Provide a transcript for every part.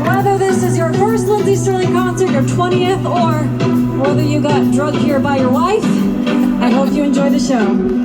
Whether this is your first Lindsey concert, your 20th, or whether you got drugged here by your wife, I hope you enjoy the show.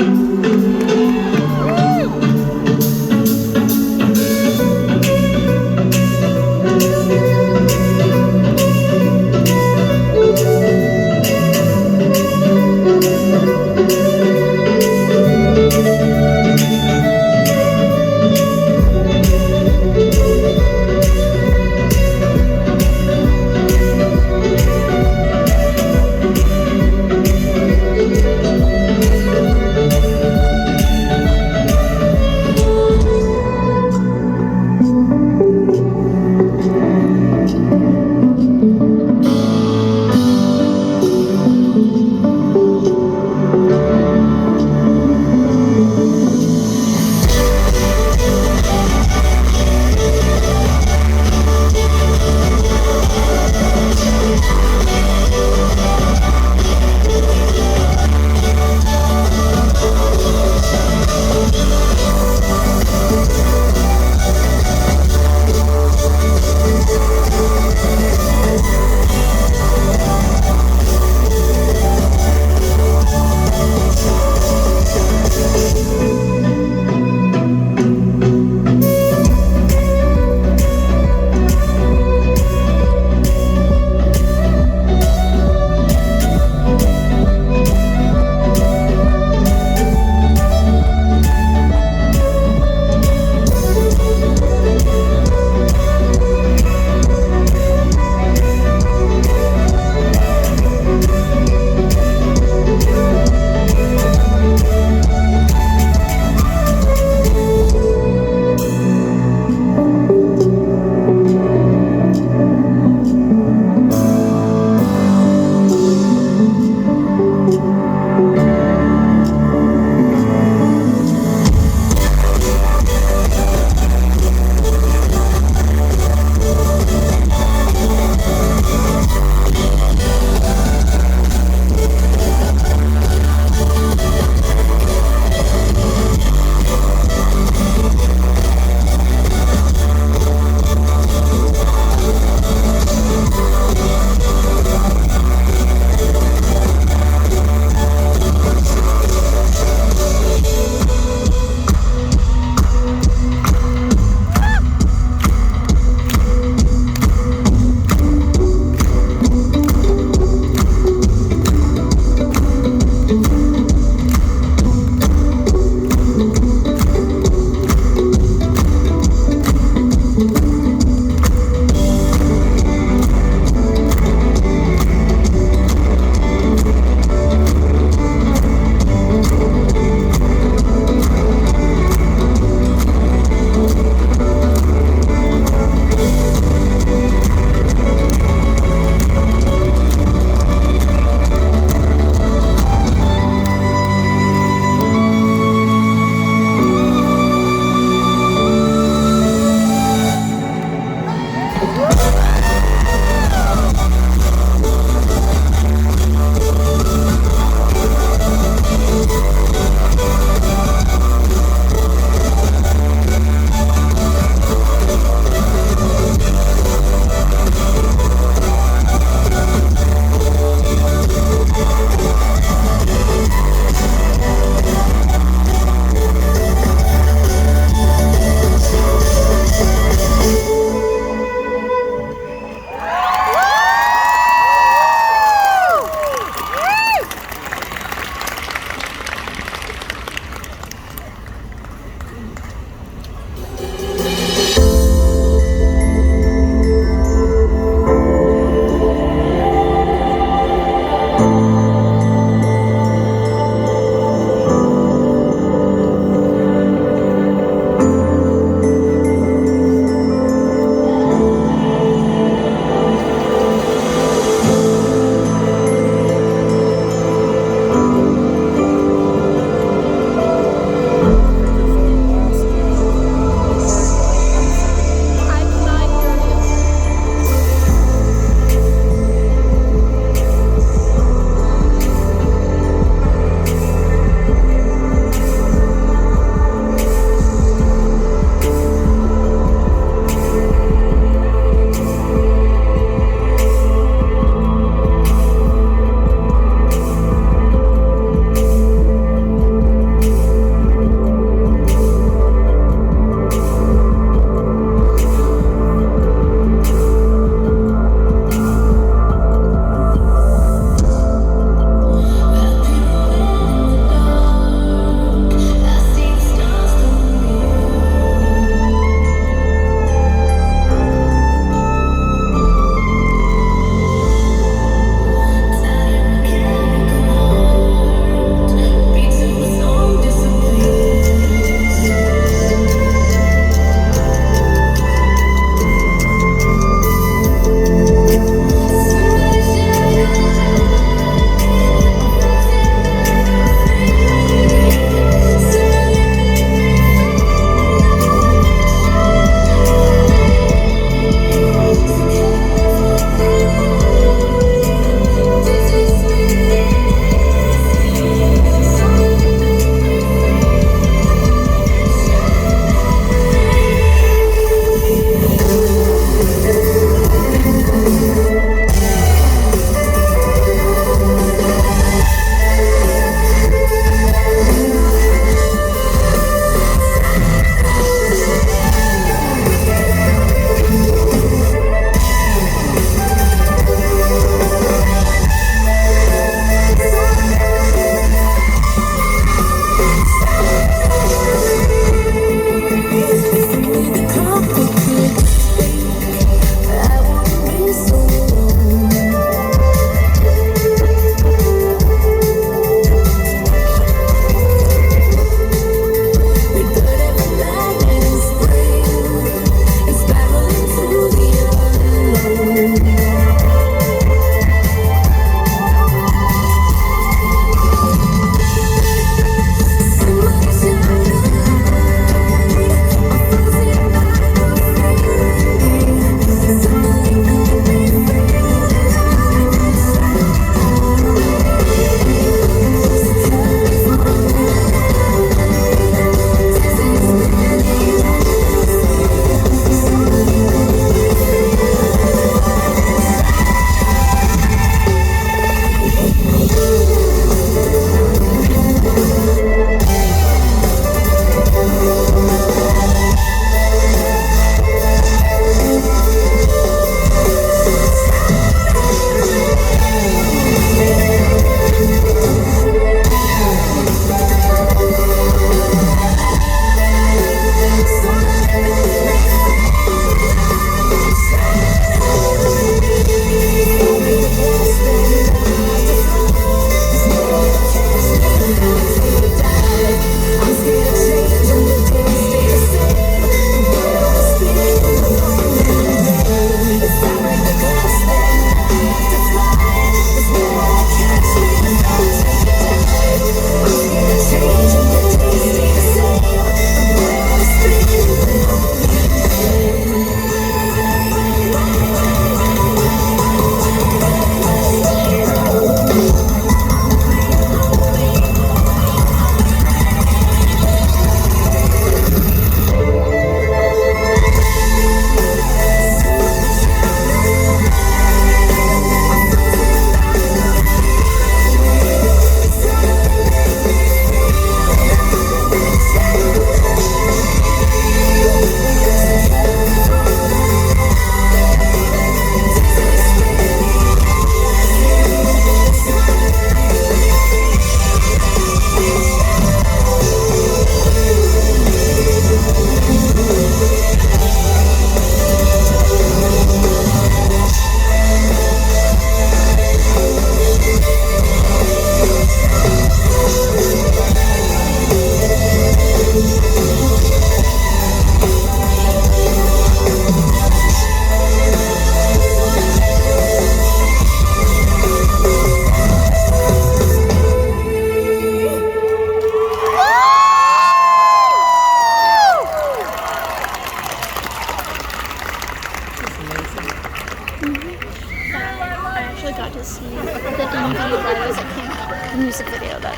got to see the DVD live as it came out, the music video that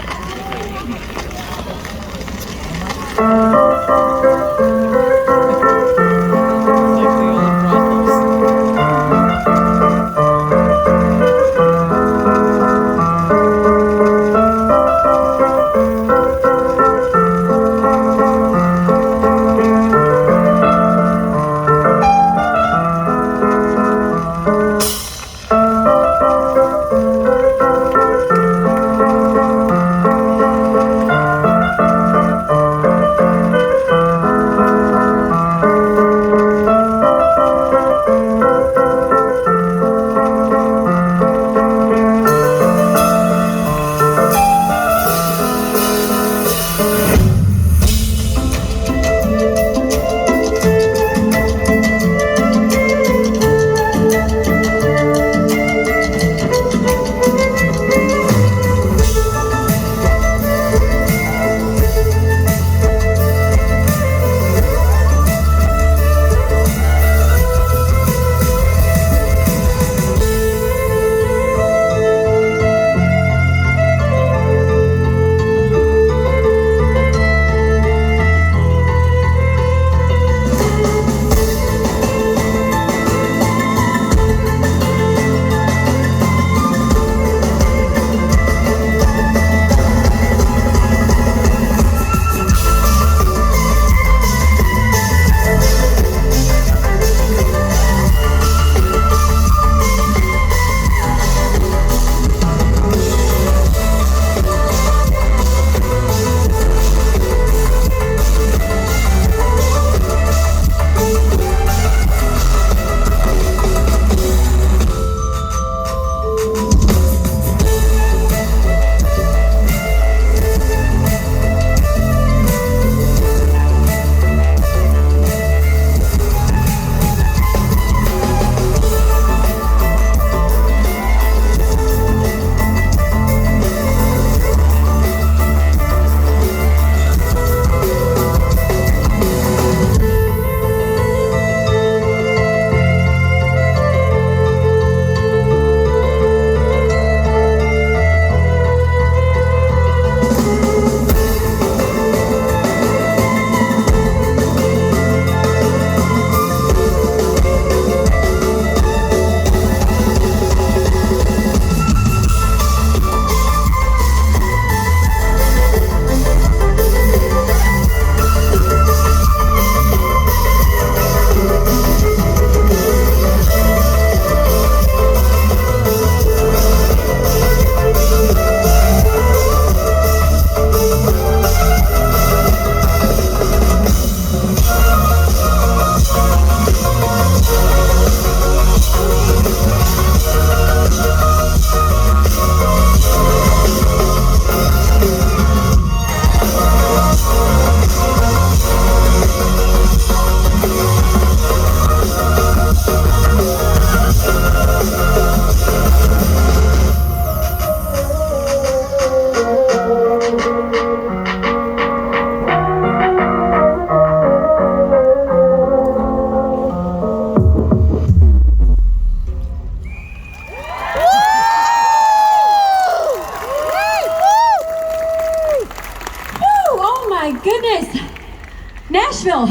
Nashville.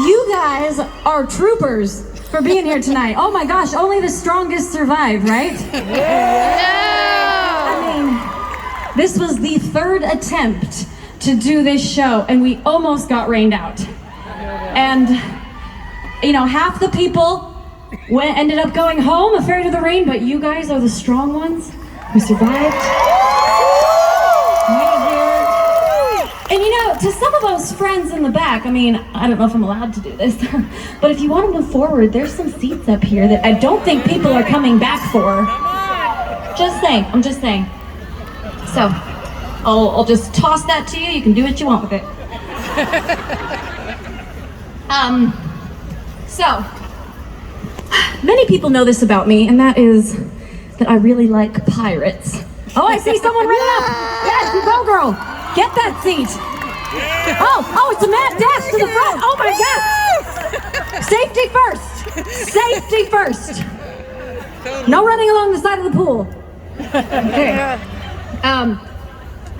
You guys are troopers for being here tonight. Oh my gosh, only the strongest survive, right? I mean, this was the third attempt to do this show, and we almost got rained out. And, you know, half the people ended up going home afraid of the rain, but you guys are the strong ones who survived. And you know, to some of those friends in the back, I mean, I don't know if I'm allowed to do this, but if you want to move forward, there's some seats up here that I don't think people are coming back for. Just saying, I'm just saying. So, I'll just toss that to you. You can do what you want with it. So, many people know this about me, and that is that I really like pirates. Oh, I see someone running up. Yes, you go, girl. Get that seat. Oh, it's a mad dash to the front. Oh my God. Safety first. Safety first. No running along the side of the pool. Okay.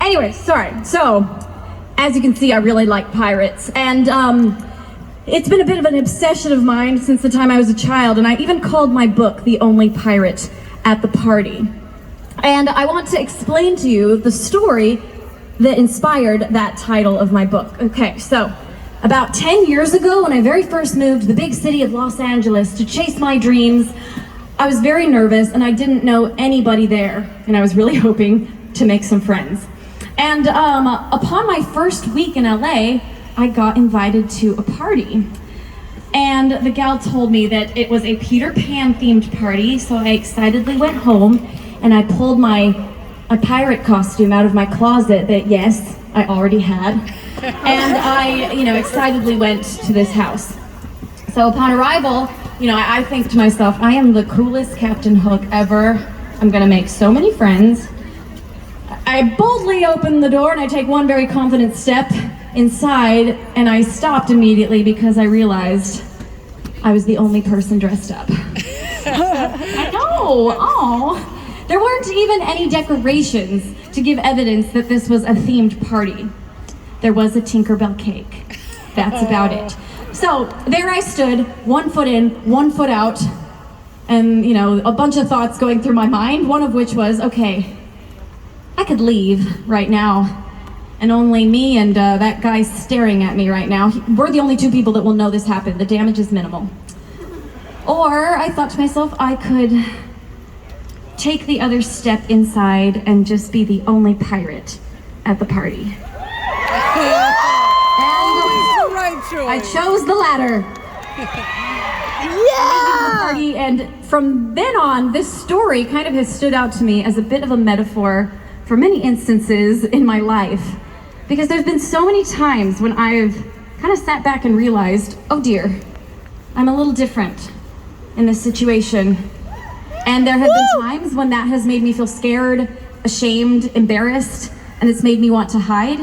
Anyway, sorry. So, as you can see, I really like pirates, and it's been a bit of an obsession of mine since the time I was a child, and I even called my book The Only Pirate at the Party. And I want to explain to you the story that inspired that title of my book. Okay, so about 10 years ago, when I very first moved to the big city of Los Angeles to chase my dreams, I was very nervous and I didn't know anybody there, and I was really hoping to make some friends. And upon my first week in LA, I got invited to a party. And the gal told me that it was a Peter Pan themed party, so I excitedly went home and I pulled a pirate costume out of my closet that, yes, I already had. And I, excitedly went to this house. So upon arrival, I think to myself, I am the coolest Captain Hook ever. I'm gonna make so many friends. I boldly open the door and I take one very confident step inside, and I stopped immediately because I realized I was the only person dressed up. I know, oh. There weren't even any decorations to give evidence that this was a themed party. There was a Tinkerbell cake. That's about it. So there I stood, 1 foot in, 1 foot out, and a bunch of thoughts going through my mind, one of which was, okay, I could leave right now, and only me and that guy staring at me right now, we're the only two people that will know this happened. The damage is minimal. Or I thought to myself, I could take the other step inside and just be the only pirate at the party. I chose the latter. Yeah! Party, and from then on, this story kind of has stood out to me as a bit of a metaphor for many instances in my life. Because there's been so many times when I've kind of sat back and realized, oh dear, I'm a little different in this situation. And there have been times when that has made me feel scared, ashamed, embarrassed, and it's made me want to hide.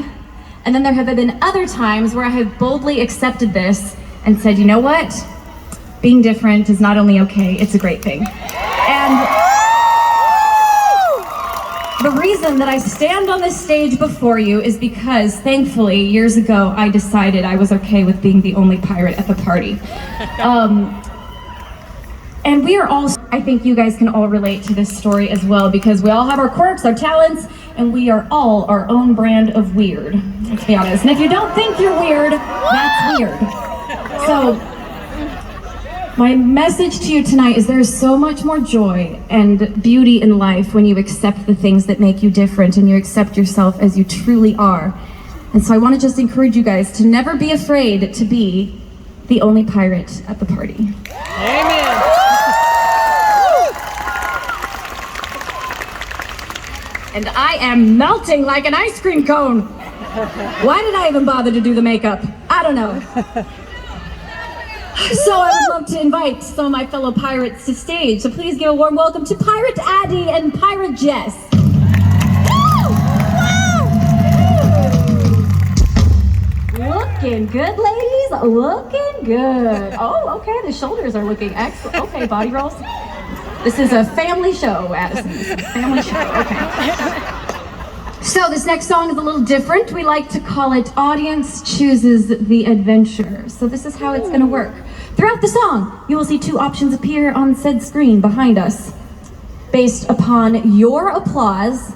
And then there have been other times where I have boldly accepted this and said, you know what? Being different is not only okay, it's a great thing. And the reason that I stand on this stage before you is because, thankfully, years ago, I decided I was okay with being the only pirate at the party. And we are all, I think you guys can all relate to this story as well, because we all have our quirks, our talents, and we are all our own brand of weird, let's be honest. And if you don't think you're weird, that's weird. So, my message to you tonight is there is so much more joy and beauty in life when you accept the things that make you different and you accept yourself as you truly are. And so I want to just encourage you guys to never be afraid to be the only pirate at the party. Amen. And I am melting like an ice cream cone. Why did I even bother to do the makeup? I don't know. So I would love to invite some of my fellow pirates to stage. So please give a warm welcome to Pirate Addie and Pirate Jess. Looking good, ladies. Looking good. Oh, okay. The shoulders are looking excellent. Okay, body rolls. This is a family show, Addison. This is a family show. Okay. So this next song is a little different. We like to call it Audience Chooses the Adventure. So this is how it's going to work. Throughout the song, you will see two options appear on said screen behind us. Based upon your applause,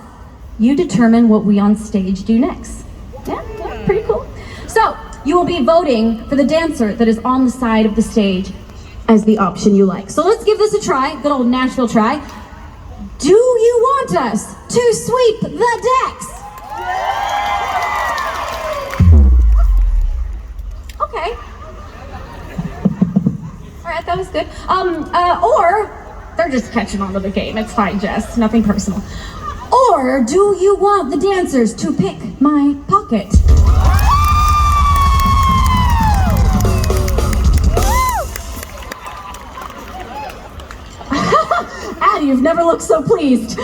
you determine what we on stage do next. Yeah, pretty cool. So you will be voting for the dancer that is on the side of the stage as the option you like. So let's give this a try, good old Nashville try. Do you want us to sweep the decks? Okay. All right, that was good. Or they're just catching on to the game. It's fine, Jess, nothing personal. Or do you want the dancers to pick my pocket? Addie, you've never looked so pleased.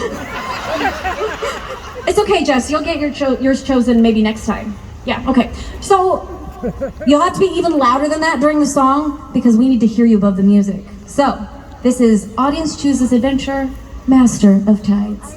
It's okay, Jess. You'll get yours chosen maybe next time. Yeah, okay. So, You'll have to be even louder than that during the song because we need to hear you above the music. So, this is Audience Chooses Adventure, Master of Tides.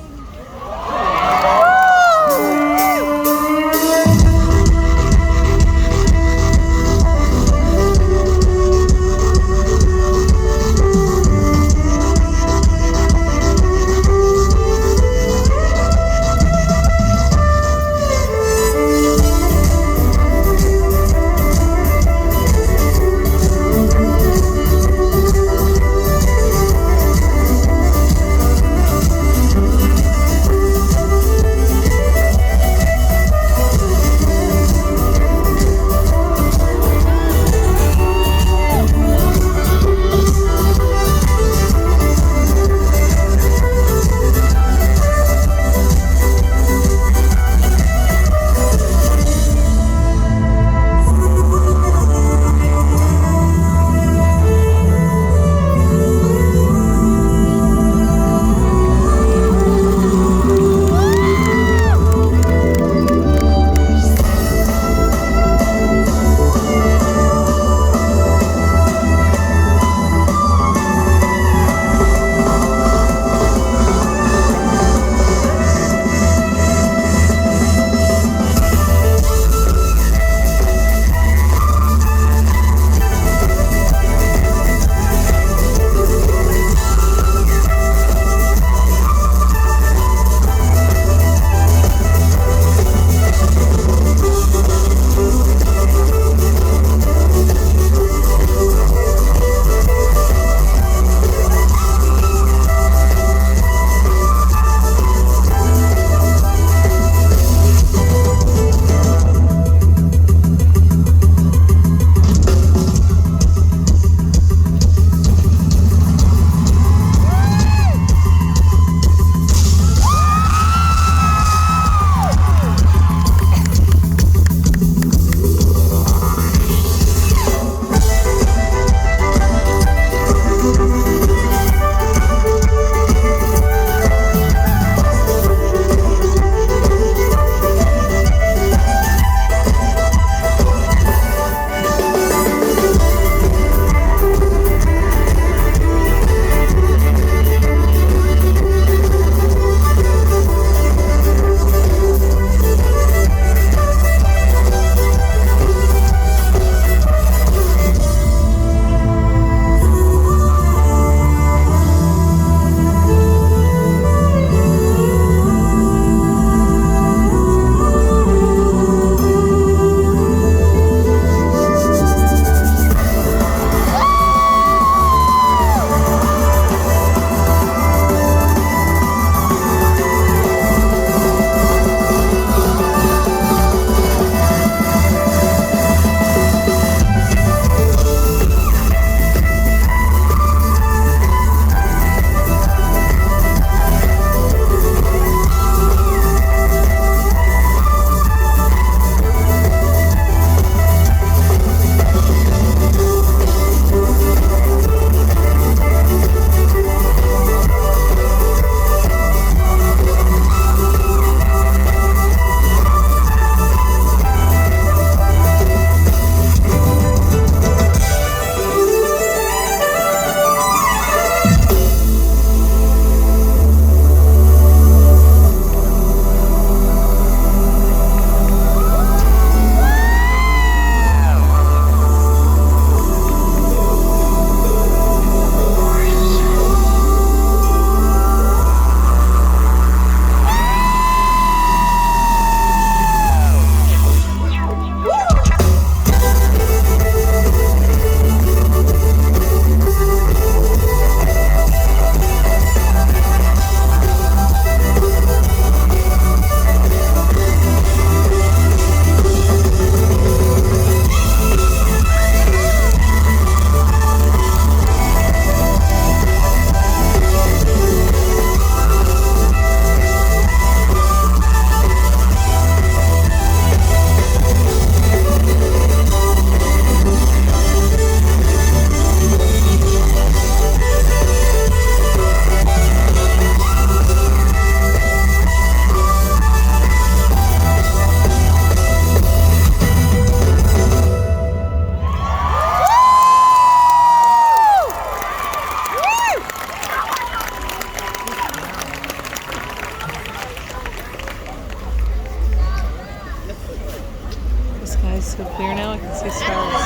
so clear now. I can see stars.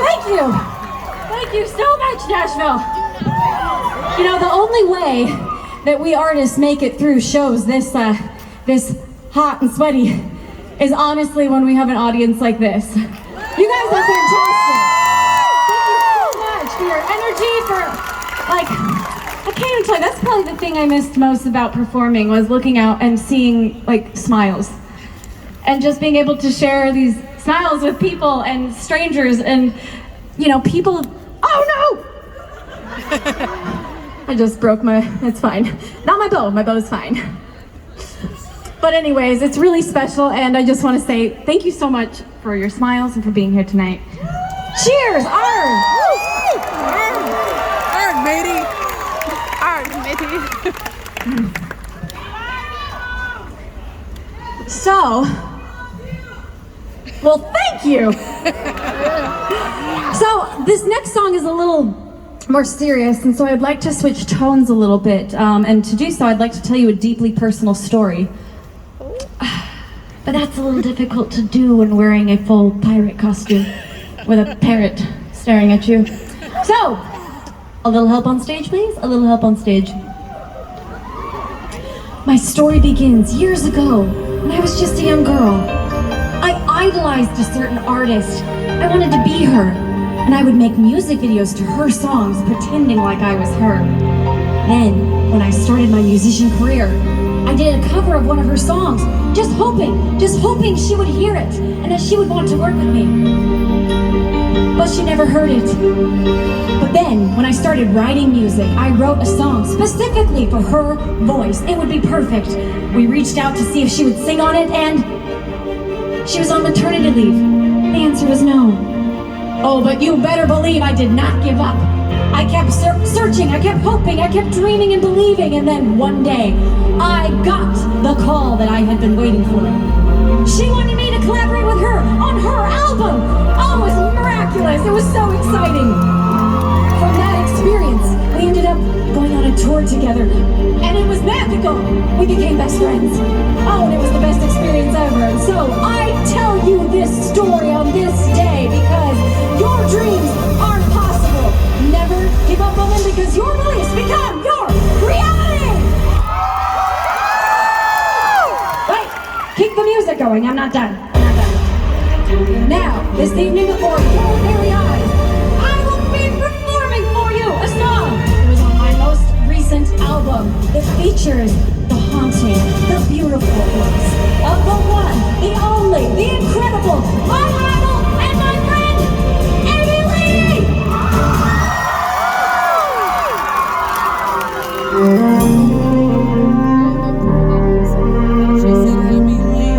Thank you. Thank you so much, Nashville. You know, the only way that we artists make it through shows this hot and sweaty is honestly when we have an audience like this. You guys are fantastic. Thank you so much for your energy, I can't even tell you, that's probably the thing I missed most about performing was looking out and seeing smiles. And just being able to share these smiles with people and strangers and, people, oh no! I just broke it's fine. Not my bow's fine. But anyways, it's really special and I just want to say thank you so much for your smiles and for being here tonight. Cheers, Arn! Arn, matey! So, well, thank you. So this next song is a little more serious, and so I'd like to switch tones a little bit. And to do so, I'd like to tell you a deeply personal story. But that's a little difficult to do when wearing a full pirate costume with a parrot staring at you. So, a little help on stage, please? A little help on stage. My story begins years ago when I was just a young girl. I idolized a certain artist. I wanted to be her, and I would make music videos to her songs, pretending like I was her. Then, when I started my musician career, I did a cover of one of her songs, just hoping she would hear it, and that she would want to work with me. But she never heard it. But then, when I started writing music, I wrote a song specifically for her voice. It would be perfect. We reached out to see if she would sing on it, and she was on maternity leave. The answer was no. Oh, but you better believe I did not give up. I kept searching, I kept hoping, I kept dreaming and believing, and then one day, I got the call that I had been waiting for. She wanted me to collaborate with her on her album. Oh, it was miraculous. It was so exciting. From that experience, we ended up going on a tour together, and it was magical. We became best friends. Oh, and it was the best experience ever. And so I tell you this story on this day because your dreams are possible. Never give up on them because your beliefs become your reality. Wait, keep the music going. I'm not done. Now, this evening before your very eyes, I will be performing for you a song. It was on my most recent album that features the haunting, the beautiful voice of the one, the only, the incredible, my idol, and my friend, Amy Lee! She said Amy Lee.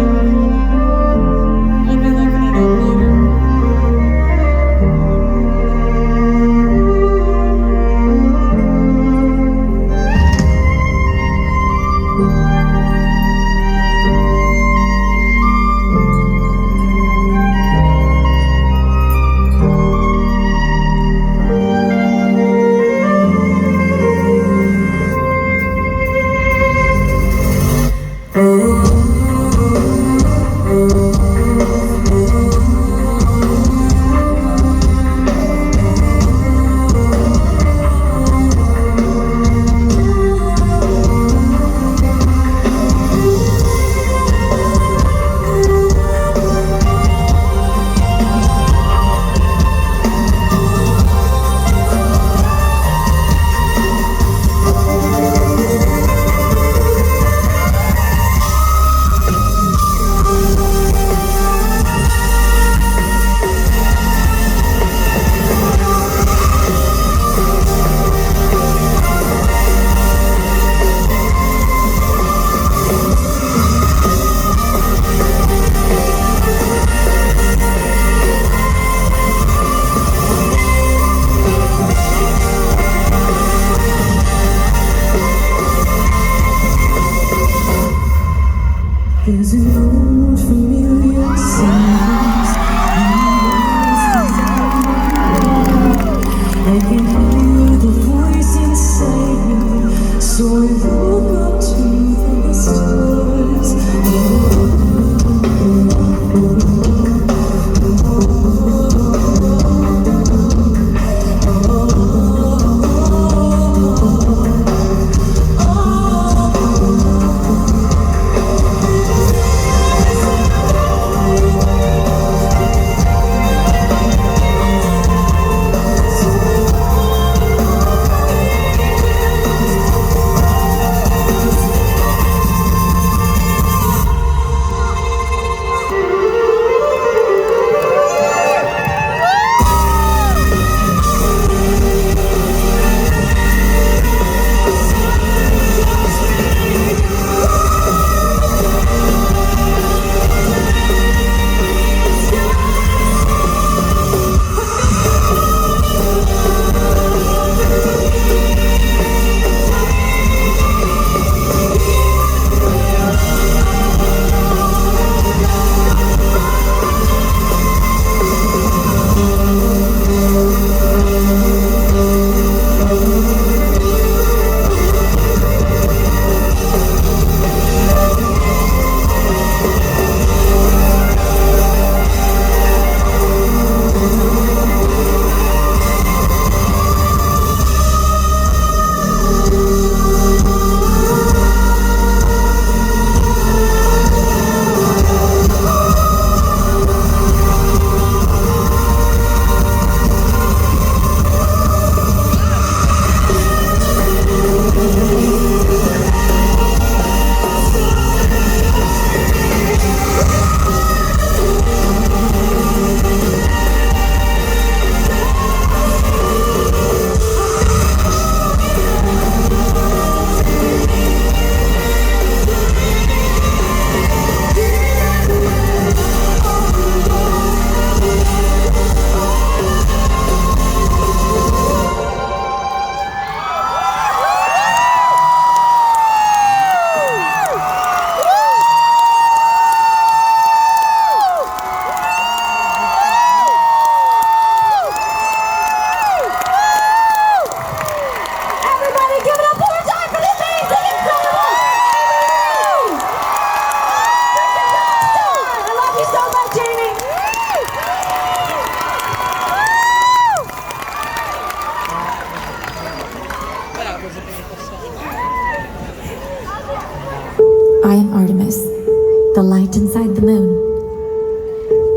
the light inside the moon.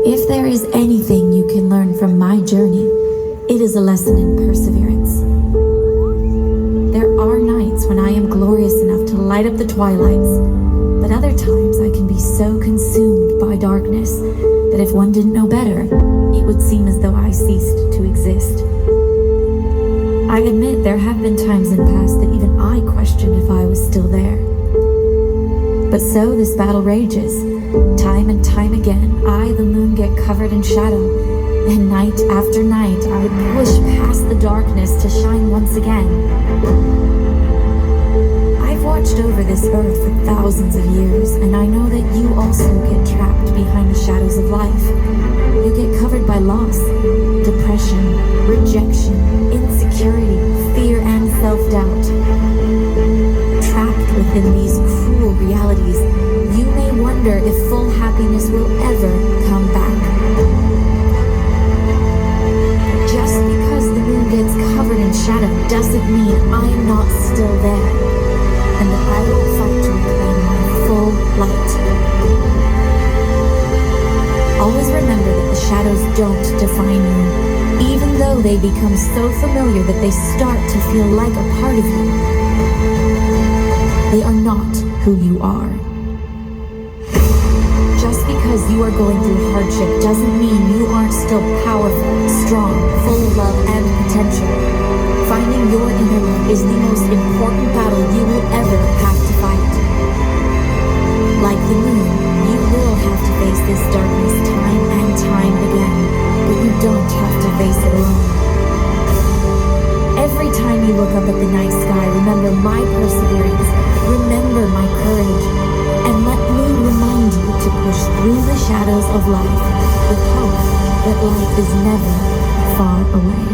If there is anything you can learn from my journey, it is a lesson in perseverance. There are nights when I am glorious enough to light up the twilights, but other times I can be so consumed by darkness that if one didn't know better, it would seem as though I ceased to exist. I admit there have been times in the past that even I questioned if I was still there. But so this battle rages. Time and time again, I, the moon, get covered in shadow. And night after night, I push past the darkness to shine once again. I've watched over this earth for thousands of years, and I know that you also get trapped behind the shadows of life. You get covered by loss, depression, rejection, insecurity, fear, and self-doubt. Trapped within these cruel realities, you may wonder if full happiness will ever come back. Just because the moon gets covered in shadow doesn't mean I'm not still there, and that I will fight to reclaim my full light. Always remember that the shadows don't define you, even though they become so familiar that they start to feel like a part of you. They are not who you are. Just because you are going through hardship doesn't mean you aren't still powerful, strong, full of love and potential. Finding your inner light is the most important battle you will ever have to fight. Like the moon, you will have to face this darkness time and time again, but you don't have to face it alone. Every time you look up at the night sky, remember my perseverance, remember my courage, and let me remind you to push through the shadows of life with hope that life is never far away.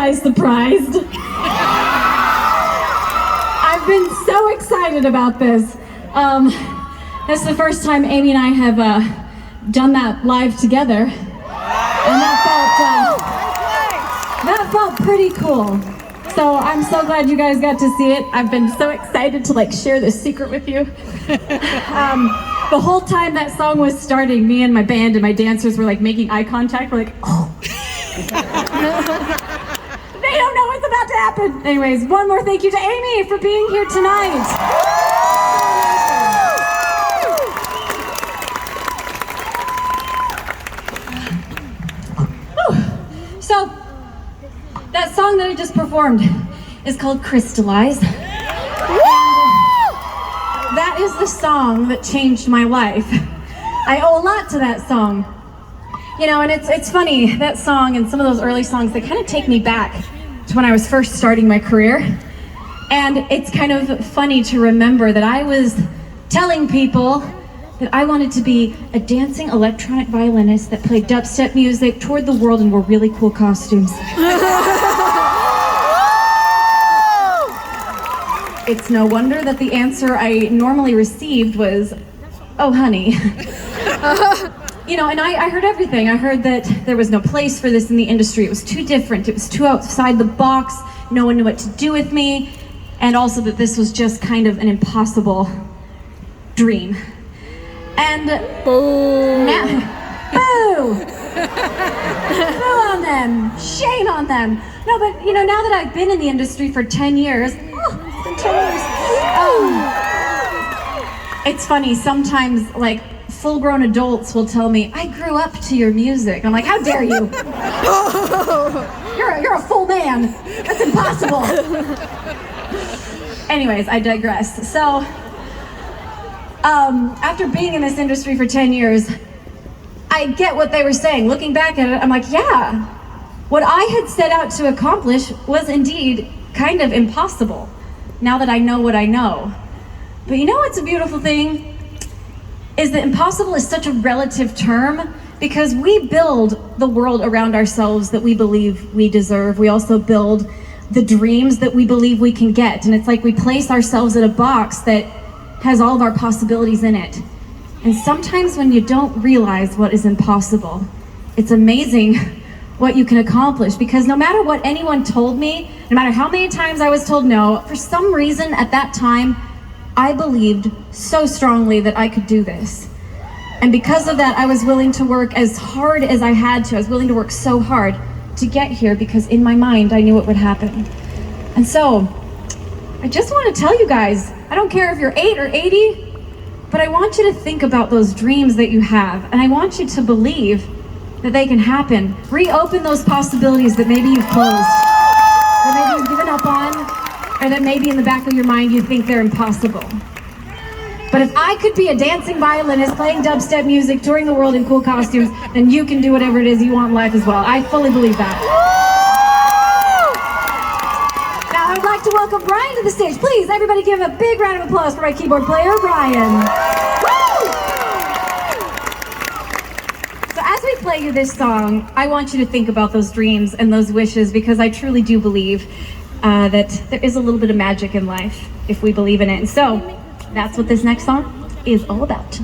guys surprised? I've been so excited about this. This is the first time Amy and I have done that live together, and that felt pretty cool. So I'm so glad you guys got to see it. I've been so excited to share this secret with you. The whole time that song was starting, me and my band and my dancers were making eye contact. We're oh. They don't know what's about to happen. Anyways, one more thank you to Amy for being here tonight. So, that song that I just performed is called Crystallize. And that is the song that changed my life. I owe a lot to that song. And it's funny, that song and some of those early songs, they kind of take me back to when I was first starting my career. And it's kind of funny to remember that I was telling people that I wanted to be a dancing electronic violinist that played dubstep music, toured the world, and wore really cool costumes. It's no wonder that the answer I normally received was, oh, honey. And I heard everything. I heard that there was no place for this in the industry. It was too different. It was too outside the box. No one knew what to do with me. And also that this was just kind of an impossible dream. And Boo! Boo! Boo on them! Shame on them! No, but now that I've been in the industry for 10 years, it's been 10 years. It's funny, sometimes full-grown adults will tell me, I grew up to your music. I'm like, how dare you? You're a full man. That's impossible. Anyways, I digress. So, after being in this industry for 10 years, I get what they were saying. Looking back at it, I'm like, yeah, what I had set out to accomplish was indeed kind of impossible, now that I know what I know. But what's a beautiful thing? Is that impossible is such a relative term, because we build the world around ourselves that we believe we deserve. We also build the dreams that we believe we can get. And it's we place ourselves in a box that has all of our possibilities in it. And sometimes when you don't realize what is impossible, it's amazing what you can accomplish, because no matter what anyone told me, no matter how many times I was told no, for some reason at that time, I believed so strongly that I could do this. And because of that, I was willing to work as hard as I had to. I was willing to work so hard to get here, because in my mind, I knew it would happen. And so, I just want to tell you guys, I don't care if you're 8 or 80, but I want you to think about those dreams that you have, and I want you to believe that they can happen. Reopen those possibilities that maybe you've closed, that maybe you've given up on, or that maybe in the back of your mind you think they're impossible. But if I could be a dancing violinist playing dubstep music, touring the world in cool costumes, then you can do whatever it is you want in life as well. I fully believe that. Now I would like to welcome Brian to the stage. Please, everybody give a big round of applause for my keyboard player, Brian. Woo! So as we play you this song, I want you to think about those dreams and those wishes, because I truly do believe that there is a little bit of magic in life if we believe in it. And so, that's what this next song is all about.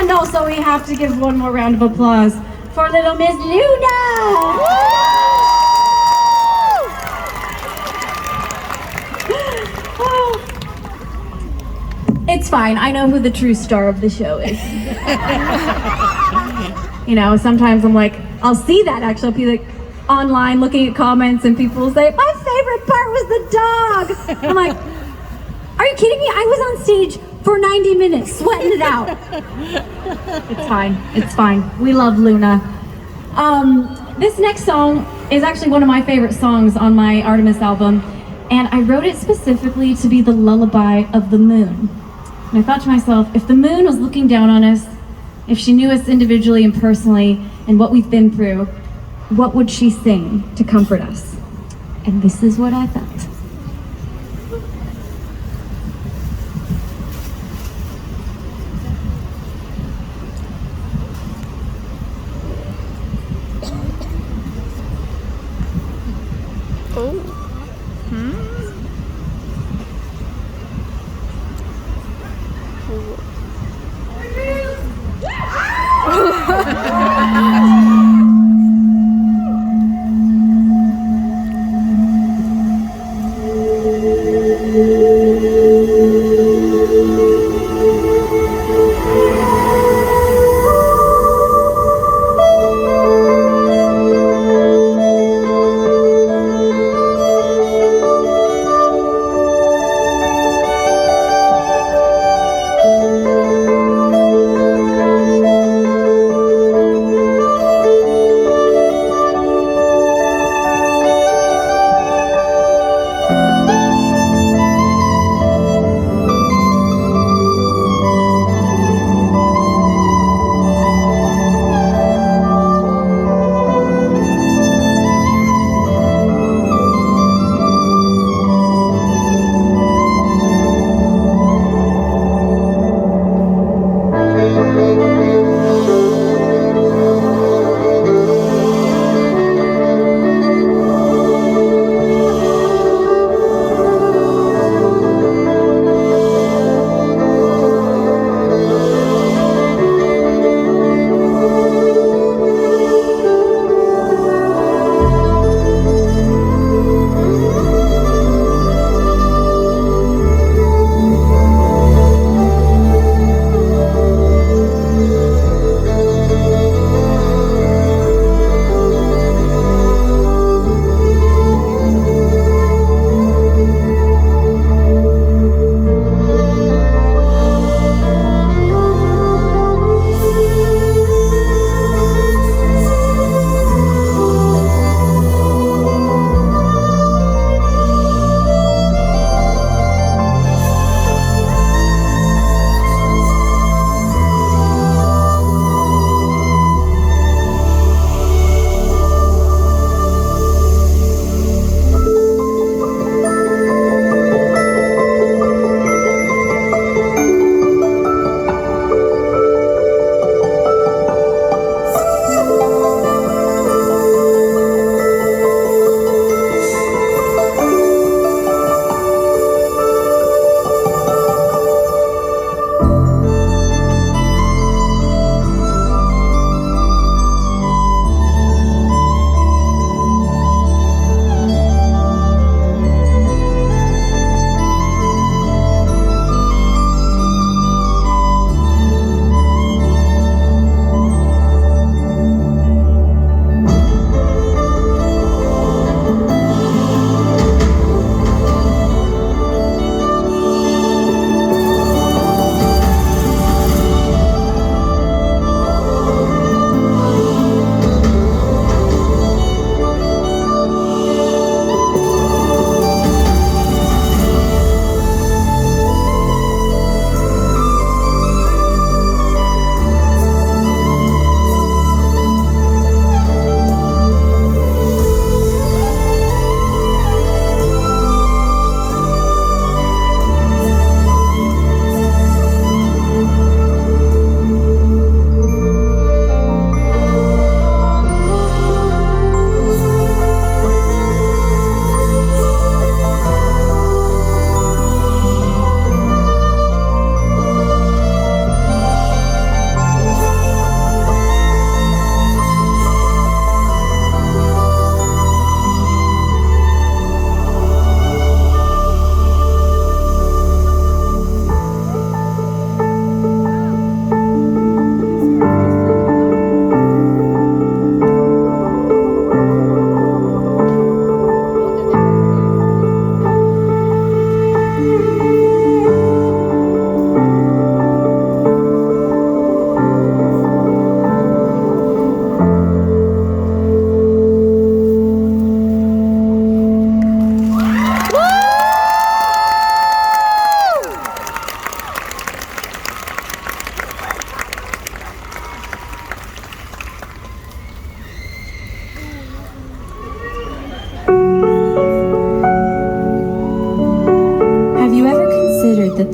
And also we have to give one more round of applause for little Miss Luna! It's fine, I know who the true star of the show is. You know, sometimes I'm like, I'll see that actually, I'll be like online looking at comments and people will say, my favorite part was the dog! I'm like, are you kidding me? I was on stage for 90 minutes, sweating it out. It's fine, it's fine. We love Luna. This next song is actually one of my favorite songs on my Artemis album, and I wrote it specifically to be the lullaby of the moon. And I thought to myself, if the moon was looking down on us, if she knew us individually and personally and what we've been through, what would she sing to comfort us? And this is what I thought.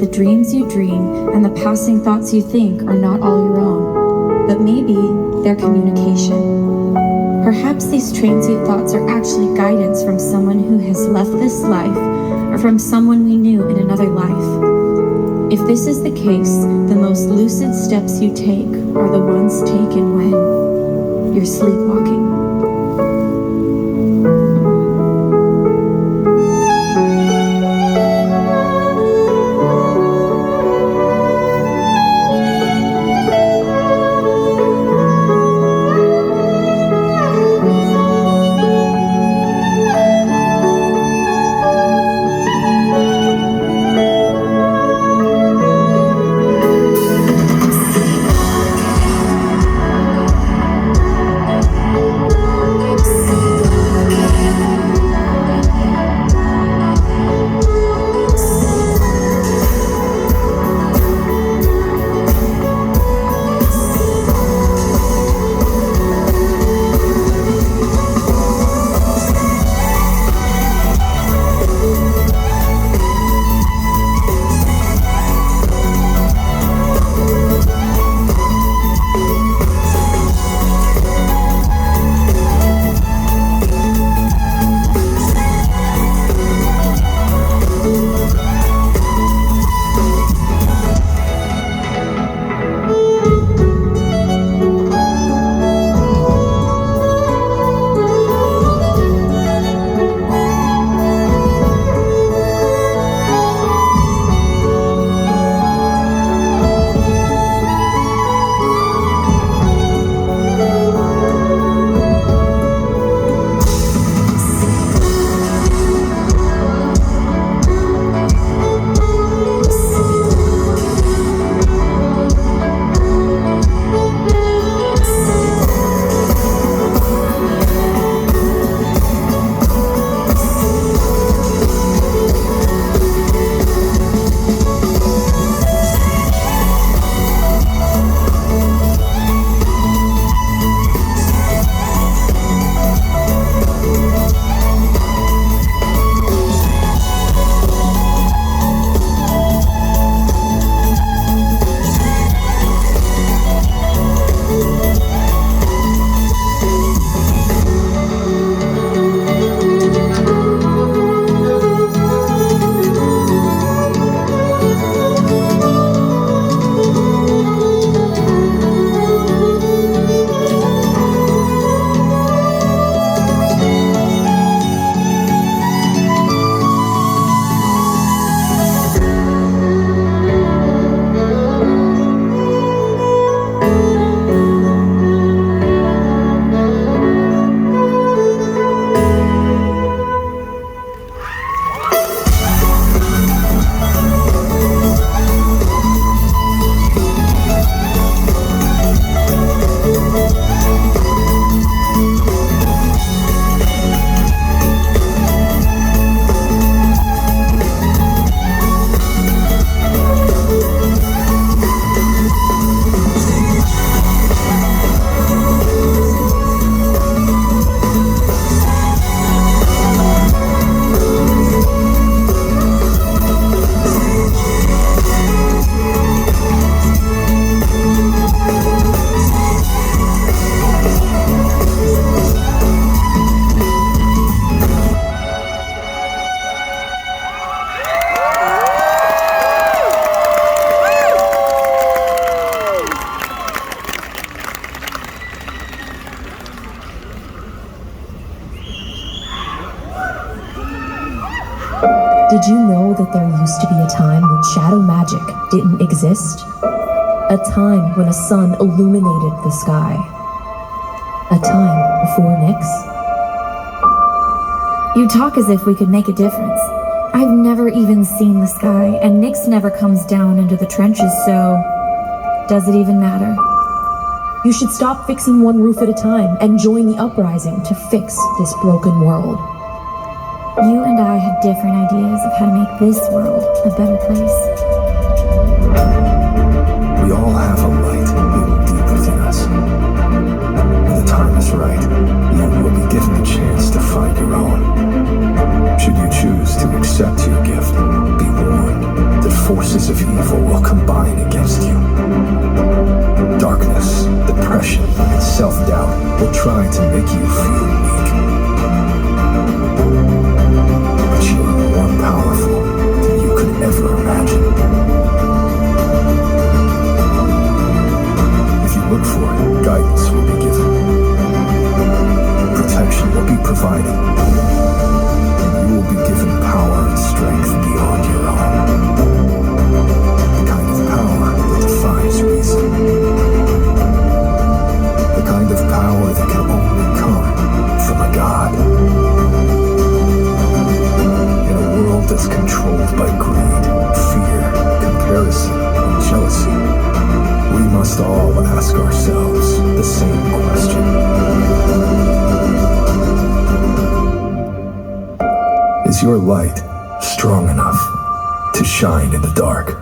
the dreams you dream and the passing thoughts you think are not all your own, but maybe they're communication. Perhaps these transient thoughts are actually guidance from someone who has left this life or from someone we knew in another life. If this is the case, the most lucid steps you take are the ones taken when you're sleepwalking. Did you know that there used to be a time when shadow magic didn't exist? A time when a sun illuminated the sky. A time before Nyx? You talk as if we could make a difference. I've never even seen the sky, and Nyx never comes down into the trenches, so does it even matter? You should stop fixing one roof at a time and join the uprising to fix this broken world. You and I had different ideas of how to make this world a better place. We all have a light hidden deep within us. When the time is right, you will be given a chance to find your own. Should you choose to accept your gift, be warned that forces of evil will combine against you. Darkness, depression, and self-doubt will try to make you feel weak. But you are more powerful than you could ever imagine. If you look for it, guidance will be given. Protection will be provided. And you will be given power and strength beyond your own. The kind of power that defies reason. The kind of power that can only come from a god. In a world that's controlled by greed, fear, comparison, and jealousy, we must all ask ourselves the same question. Is your light strong enough to shine in the dark?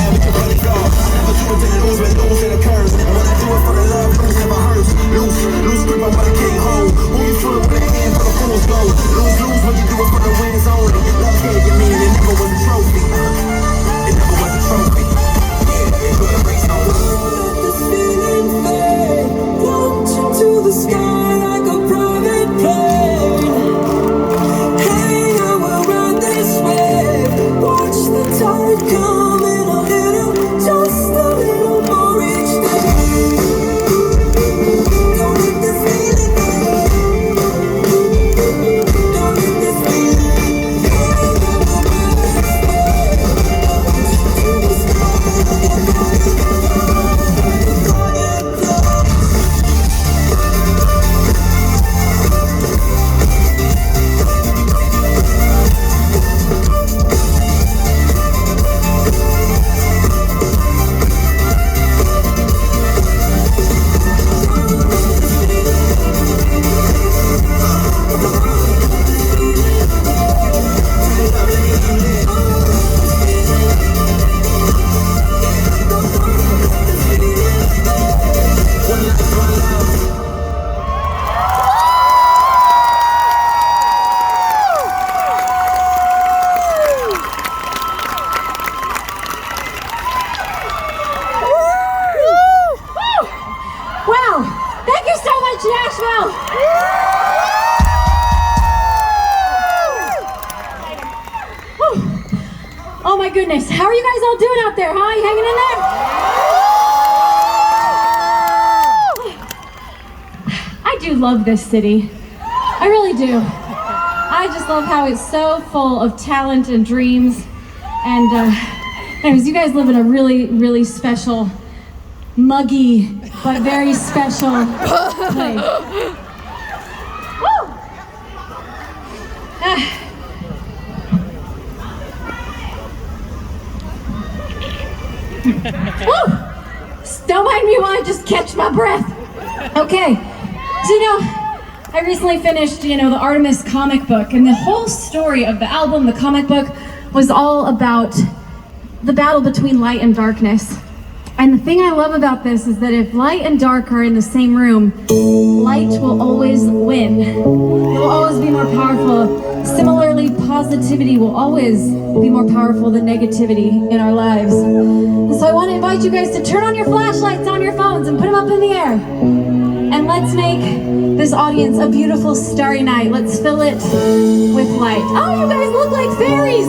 bad, we can cut it off. Never do it to lose, when lose it occurs. And when I do it for the love, lose never hurts. Lose grip on what I can't hold. Who you fooling with a hand for the fool's gold? Lose when you do it for the wins only. Love can't get meaning, it never was a trophy. It never was a trophy. Yeah, it put a race on. Let this feeling fade. Launch into the sky like a private plane. Hey, now we'll ride this wave. Watch the tide come in a little, just a little more each day. Don't let this feeling fade. Don't let this feeling fade. Launch into the sky like a private Wow! Thank you so much, Nashville! Whew. Oh my goodness, how are you guys all doing out there, huh? You hanging in there? I do love this city. I really do. I just love how it's so full of talent and dreams. And anyways, you guys live in a really, really special, muggy, but very special place. Woo! Woo! Don't mind me while I just catch my breath. Okay, so I recently finished, the Artemis comic book, and the whole story of the album, the comic book, was all about the battle between light and darkness. And the thing I love about this is that if light and dark are in the same room, light will always win. It will always be more powerful. Similarly, positivity will always be more powerful than negativity in our lives. And so I want to invite you guys to turn on your flashlights on your phones and put them up in the air. And let's make this audience a beautiful starry night. Let's fill it with light. Oh, you guys look like fairies!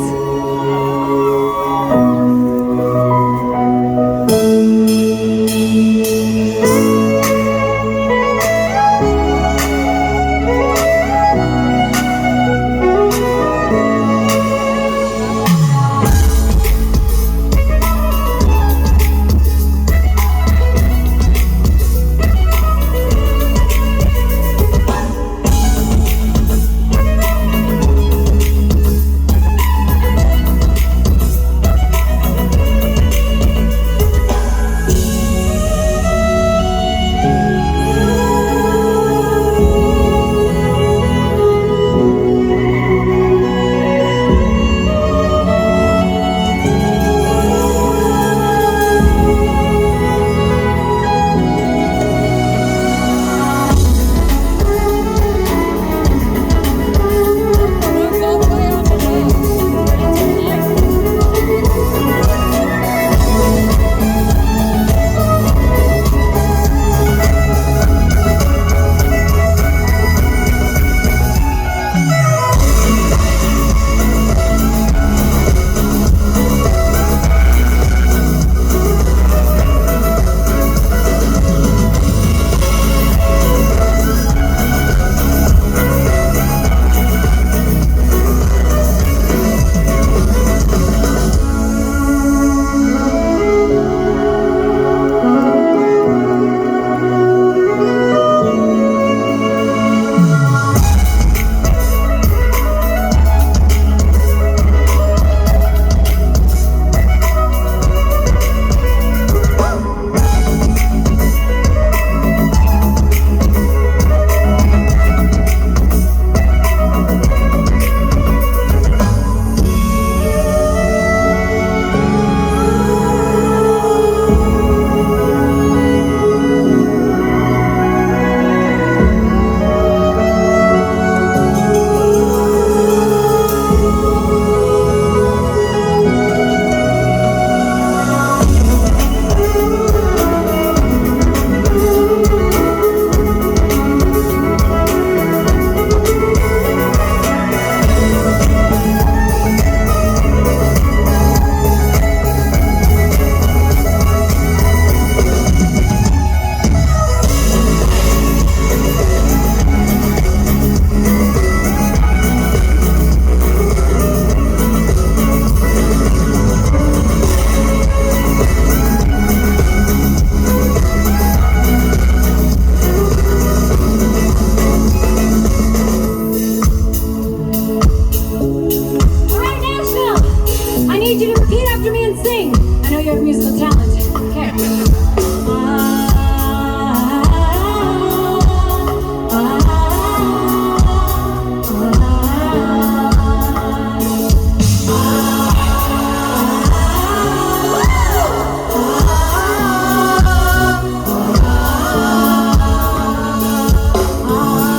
use the talent. Okay.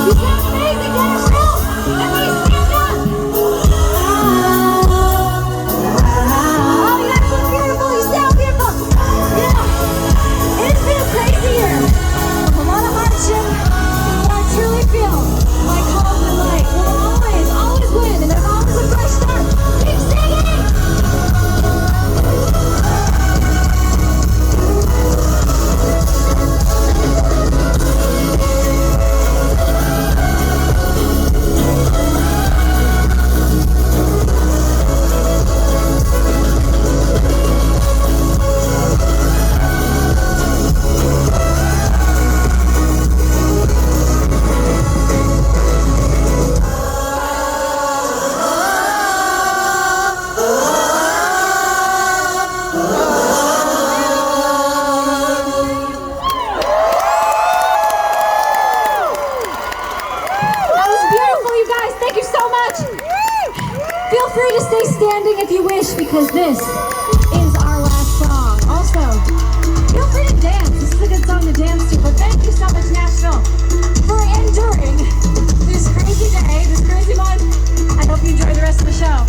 You sound amazing, Nashville! Everybody stand up! Oh, you guys look beautiful. You sound beautiful. Yeah. It's been a crazy year. With a lot of hardship. But I truly feel like hope and light will always win. And there's always a fresh start. Keep singing! That was beautiful, you guys. Thank you so much. Feel free to stay standing if you wish, because this is our last song. Also, feel free to dance. This is a good song to dance to. But thank you so much, Nashville, for enduring this crazy day, this crazy month. I hope you enjoy the rest of the show.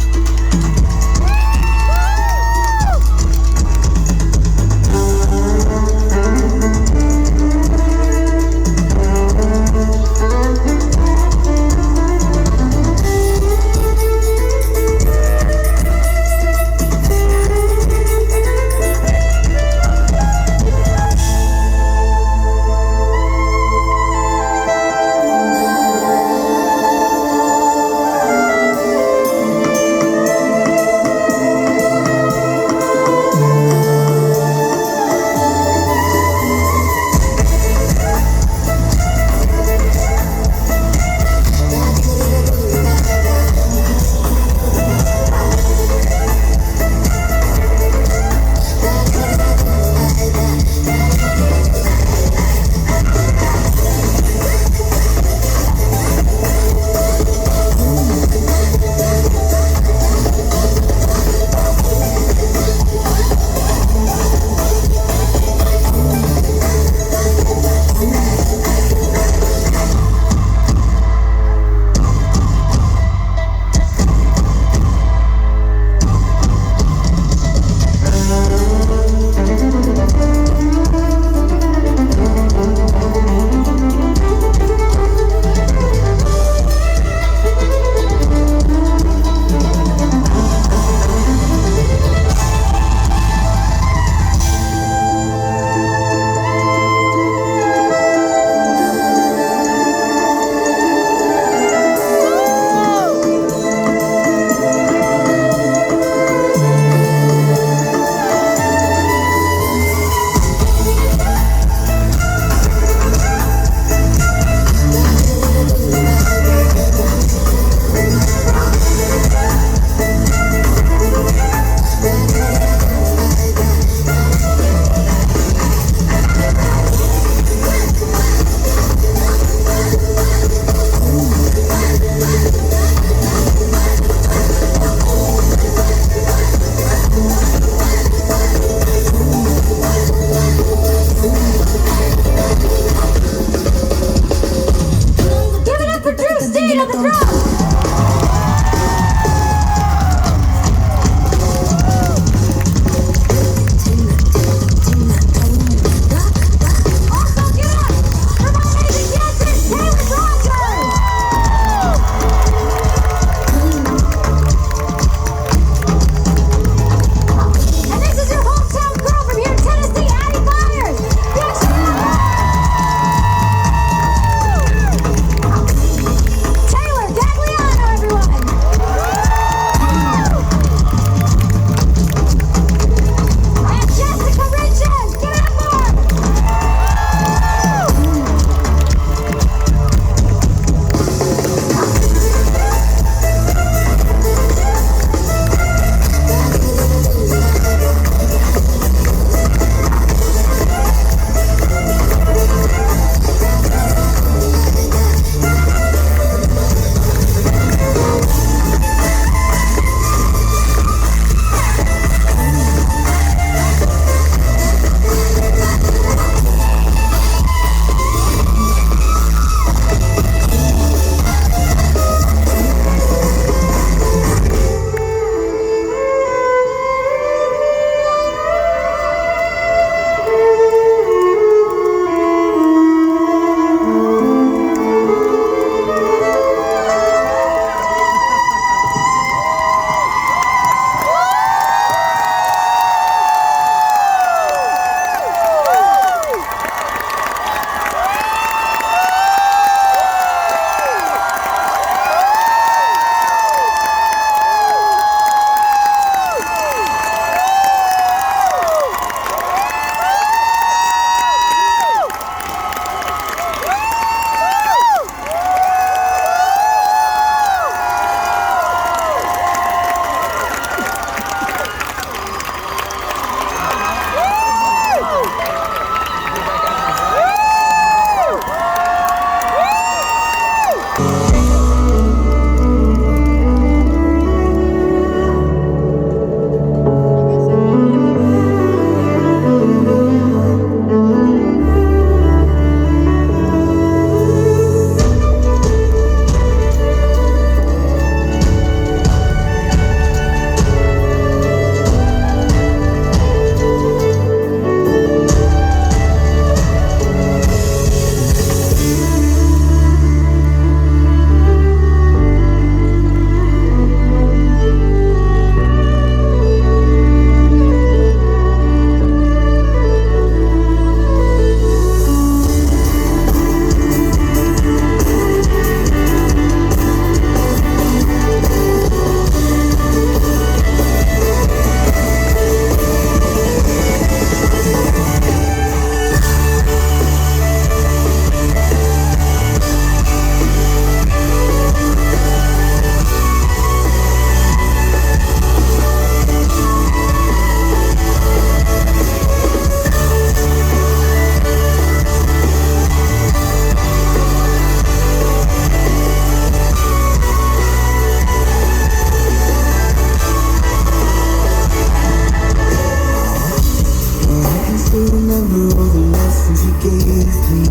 remember all the lessons you gave me.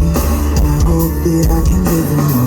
I hope that I can live them